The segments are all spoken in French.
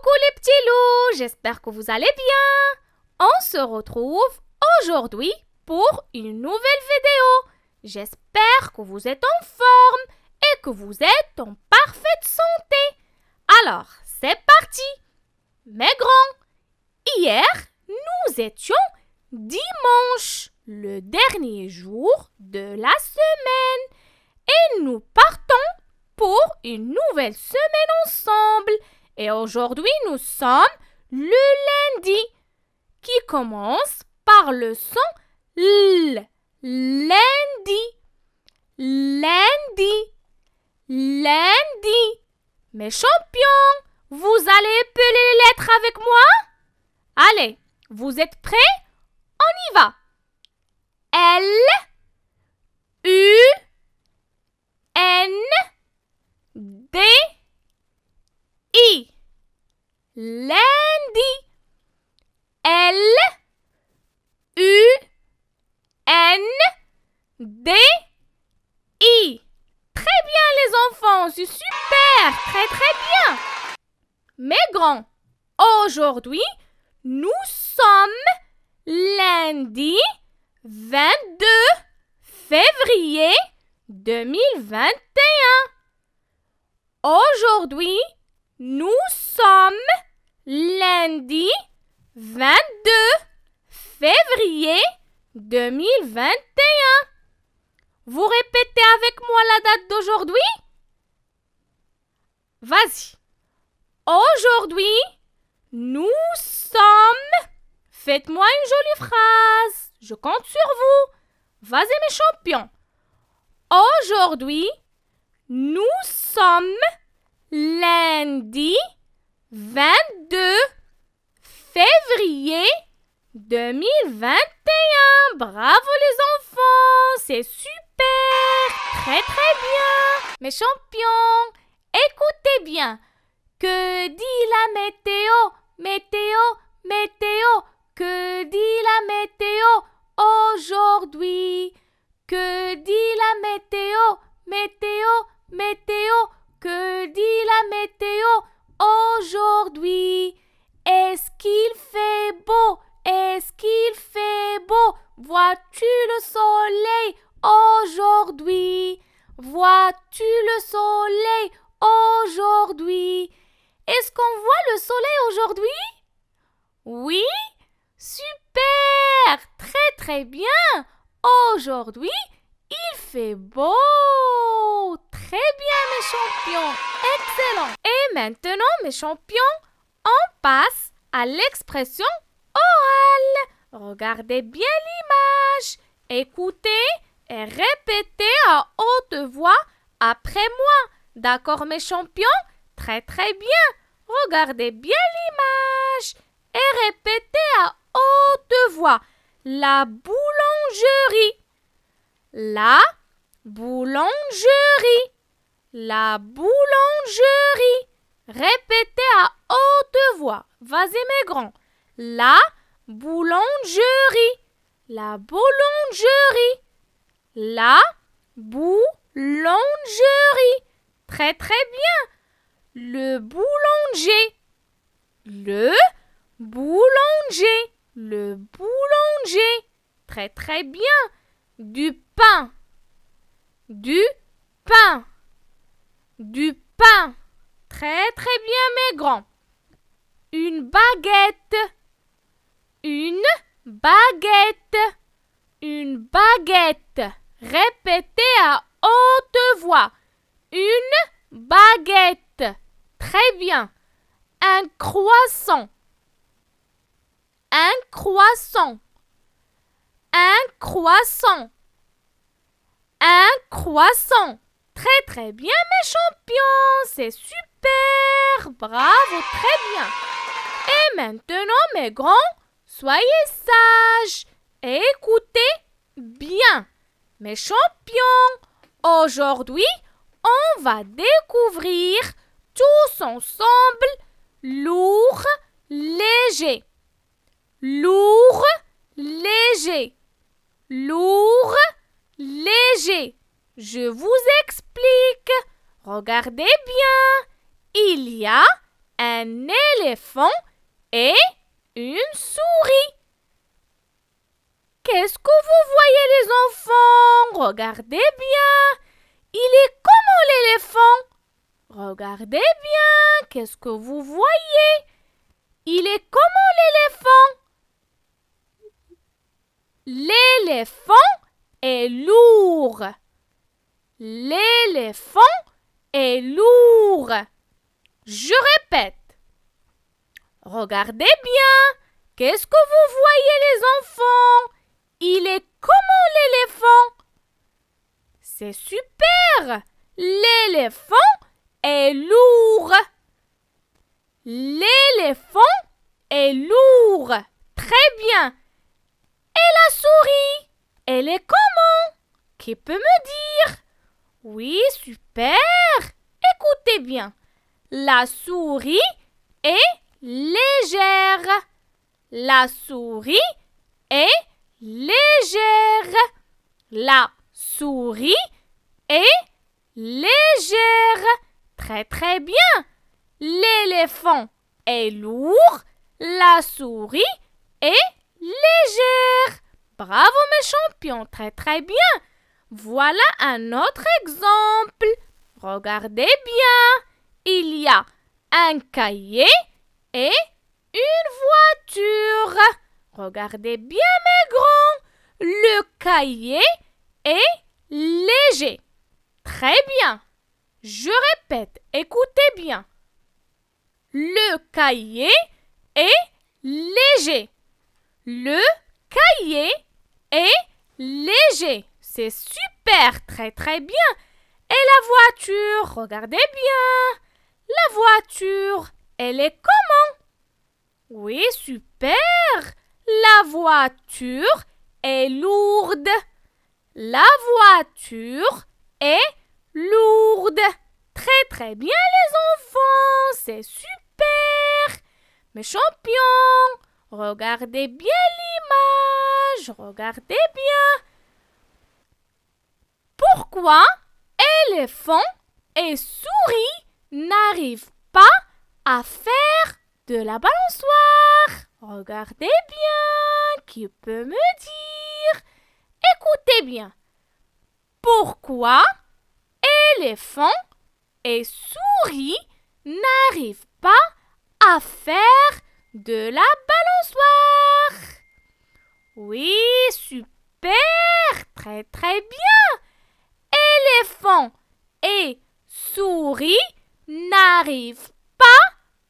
Coucou les petits loups, j'espère que vous allez bien. On se retrouve aujourd'hui pour une nouvelle vidéo. J'espère que vous êtes en forme et que vous êtes en parfaite santé. Alors, c'est parti. Mes grands, hier, nous étions dimanche, le dernier jour de la semaine. Et nous partons pour une nouvelle semaine ensemble. Et aujourd'hui, nous sommes le lundi, qui commence par le son L. Lundi, lundi, lundi. Mes champions, vous allez épeler les lettres avec moi? Allez, vous êtes prêts? On y va. L, U, N, D, I. Lundi. L, U, N, D, I. Très bien les enfants, c'est super, très bien. Mes grands, aujourd'hui, nous sommes lundi 22 février 2021. Aujourd'hui, nous sommes lundi 22 février 2021. Vous répétez avec moi la date d'aujourd'hui? Vas-y. Aujourd'hui, nous sommes... Faites-moi une jolie phrase. Je compte sur vous. Vas-y mes champions. Aujourd'hui, nous sommes lundi 22 février 2021. Bravo les enfants, c'est super, très bien. Mes champions, écoutez bien. Que dit la météo, météo, météo? Que dit la météo aujourd'hui? Que dit la météo, météo, météo? Que dit la météo aujourd'hui? Est-ce qu'il fait beau? Est-ce qu'il fait beau? Vois-tu le soleil aujourd'hui? Vois-tu le soleil aujourd'hui? Est-ce qu'on voit le soleil aujourd'hui? Oui? Super! Très bien! Aujourd'hui, il fait beau! Très bien mes champions! Excellent! Et maintenant mes champions, on passe à l'expression orale. Regardez bien l'image. Écoutez et répétez à haute voix après moi. D'accord mes champions? Très bien. Regardez bien l'image et répétez à haute voix. La boulangerie. La boulangerie. La boulangerie. Répétez à haute voix. Vas-y mes grands. La boulangerie. La boulangerie. La boulangerie. Très bien. Le boulanger. Le boulanger. Le boulanger. Très bien. Du pain. Du pain. Du pain. Très bien mes grands. Une baguette. Une baguette. Une baguette. Répétez à haute voix. Une baguette. Très bien. Un croissant. Un croissant. Un croissant. Un croissant. Très bien mes champions. C'est super. Bravo, très bien. Et maintenant mes grands, soyez sages et écoutez bien. Mes champions, aujourd'hui, on va découvrir tous ensemble lourd, léger. Lourd, léger. Lourd, léger. Je vous explique. Regardez bien. Il y a un éléphant et une souris. Qu'est-ce que vous voyez les enfants? Regardez bien. Il est comment l'éléphant? Regardez bien. Qu'est-ce que vous voyez? Il est comment l'éléphant? L'éléphant est lourd. L'éléphant est lourd. Je répète. Regardez bien. Qu'est-ce que vous voyez les enfants? Il est comment l'éléphant? C'est super. L'éléphant est lourd. L'éléphant est lourd. Très bien. Et la souris, elle est comment? Qui peut me dire? Oui, super. Écoutez bien. La souris est légère. La souris est légère. La souris est légère. Très très bien. L'éléphant est lourd. La souris est légère. Bravo mes champions, très très bien. Voilà un autre exemple. Regardez bien. Il y a un cahier et une voiture. Regardez bien mes grands. Le cahier est léger. Très bien. Je répète, écoutez bien. Le cahier est léger. Le cahier est léger. C'est super, très très bien. Et la voiture, regardez bien. La voiture, elle est comment? Oui, super. La voiture est lourde. La voiture est lourde. Très très bien les enfants, c'est super. Mes champions, regardez bien l'image, regardez bien. Pourquoi éléphant et souris n'arrivent pas à faire de la balançoire? Regardez bien, qui peut me dire? Écoutez bien. Pourquoi éléphant et souris n'arrivent pas à faire de la balançoire? Oui, super, très très bien. Éléphant et souris n'arrivent pas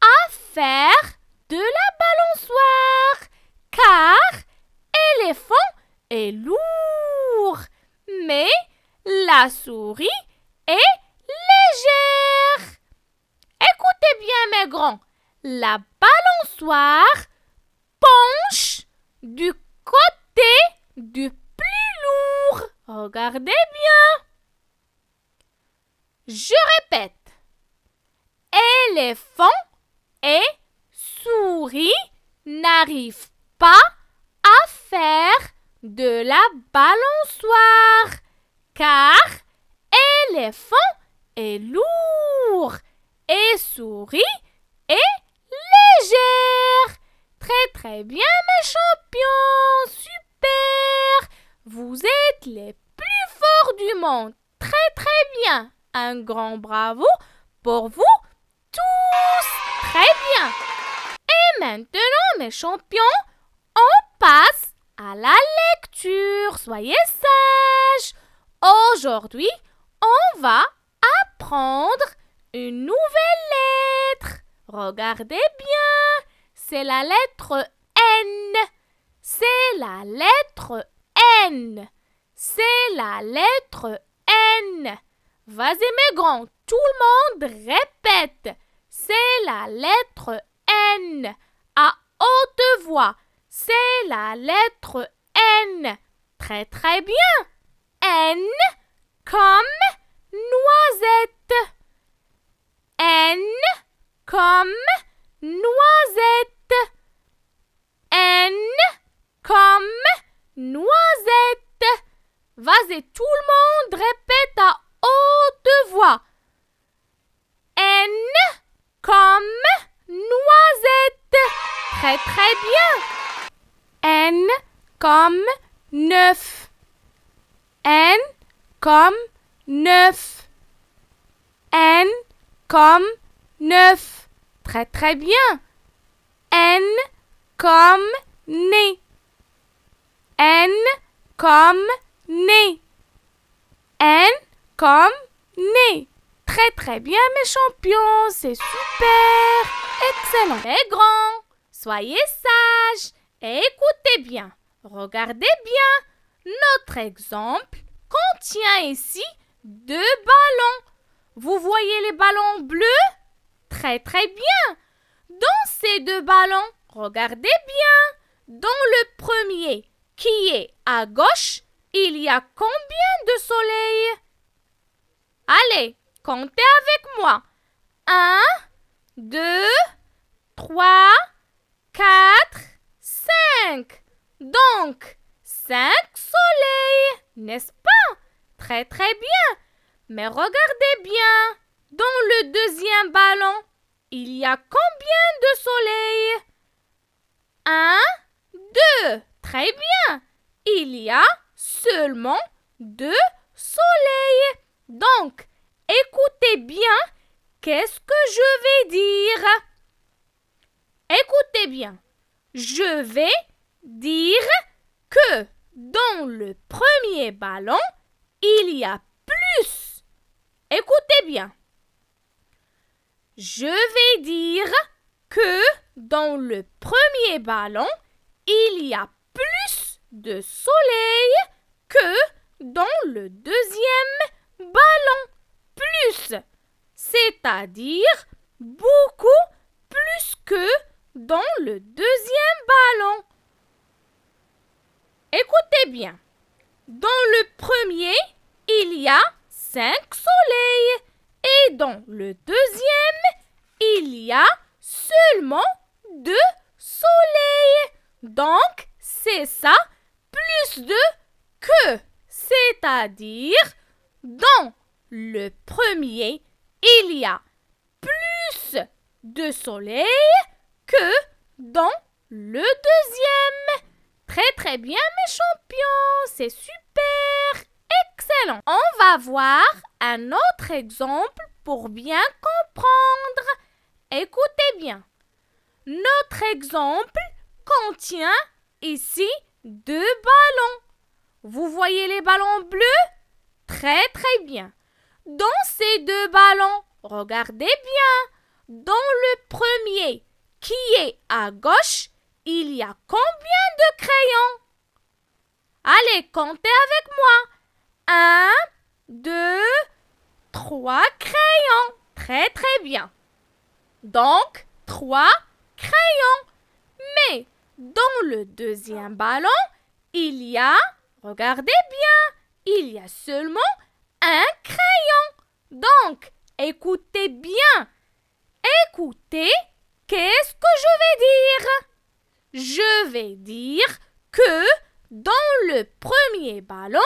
à faire de la balançoire car éléphant est lourd, mais la souris est légère. Écoutez bien mes grands, la balançoire penche du côté du plus lourd. Regardez bien. Je répète. Éléphant et souris n'arrivent pas à faire de la balançoire car éléphant est lourd et souris est légère. Très très bien mes champions, super. Vous êtes les plus forts du monde. Très très bien. Un grand bravo pour vous tous. Très bien. Et maintenant mes champions, on passe à la lecture. Soyez sages. Aujourd'hui, on va apprendre une nouvelle lettre. Regardez bien. C'est la lettre N. C'est la lettre N. C'est la lettre N. Vas-y mes grands, tout le monde répète. C'est la lettre N. À haute voix. C'est la lettre N. Très très bien. N comme noisette. N comme noisette. N comme noisette. Vas-y, tout le monde répète à haute voix. N comme Très très bien. N comme 9. N comme 9. N comme 9. Très très bien. N comme nez. N comme nez. N comme nez. Très très bien mes champions, c'est super, excellent. Les grands, soyez sages et écoutez bien. Regardez bien, notre exemple contient ici 2 ballons. Vous voyez les ballons bleus? Très très bien. Dans ces 2 ballons, regardez bien. Dans le premier, qui est à gauche, il y a combien de soleils? Allez, comptez avec moi. 1, 2, 3, 4, 5. Donc, 5 soleils, n'est-ce pas? Très très bien. Mais regardez bien. Dans le deuxième ballon, il y a combien de soleils? 1, 2. Très bien. Il y a seulement 2 soleils. Donc, écoutez bien, qu'est-ce que je vais dire? Écoutez bien, je vais dire que dans le premier ballon, il y a plus. Écoutez bien. Je vais dire que dans le premier ballon, il y a plus de soleil que dans le deuxième ballon. Plus, c'est-à-dire beaucoup plus que dans le deuxième ballon. Écoutez bien. Dans le premier, il y a 5 soleils. Et dans le deuxième, il y a seulement 2 soleils. Donc, c'est ça, plus de que. C'est-à-dire, dans le premier, il y a plus de soleil que dans le deuxième. Très très bien mes champions, c'est super, excellent. On va voir un autre exemple pour bien comprendre. Écoutez bien. Notre exemple contient ici 2 ballons. Vous voyez les ballons bleus? Très très bien. Dans ces 2 ballons, regardez bien. Dans le premier, qui est à gauche, il y a combien de crayons? Allez, comptez avec moi. 1, 2, 3 crayons. Très très bien. Donc, 3 crayons. Mais dans le deuxième ballon, il y a, regardez bien, il y a seulement 1 crayon. Donc, écoutez bien. Écoutez, qu'est-ce que je vais dire? Je vais dire que dans le premier ballon,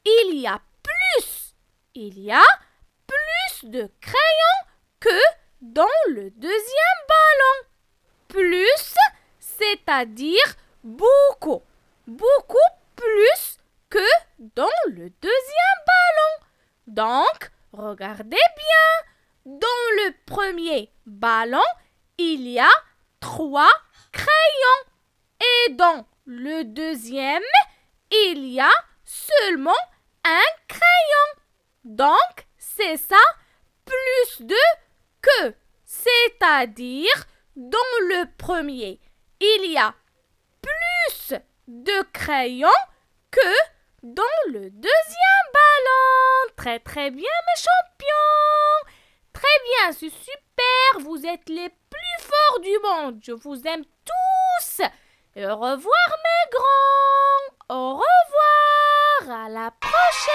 il y a plus. Il y a plus de crayons que dans le deuxième ballon. Plus, c'est-à-dire beaucoup. Beaucoup plus que dans le deuxième ballon. Donc, regardez bien. Dans le premier ballon, il y a 3 crayons. Et dans le deuxième, il y a seulement 1 crayon. Donc, c'est ça, plus de que. C'est-à-dire, dans le premier, il y a plus de crayons que dans le deuxième ballon. Très très bien mes champions. Très bien, c'est super. Vous êtes les plus forts du monde. Je vous aime tous. Et au revoir mes grands. Au revoir. À la prochaine.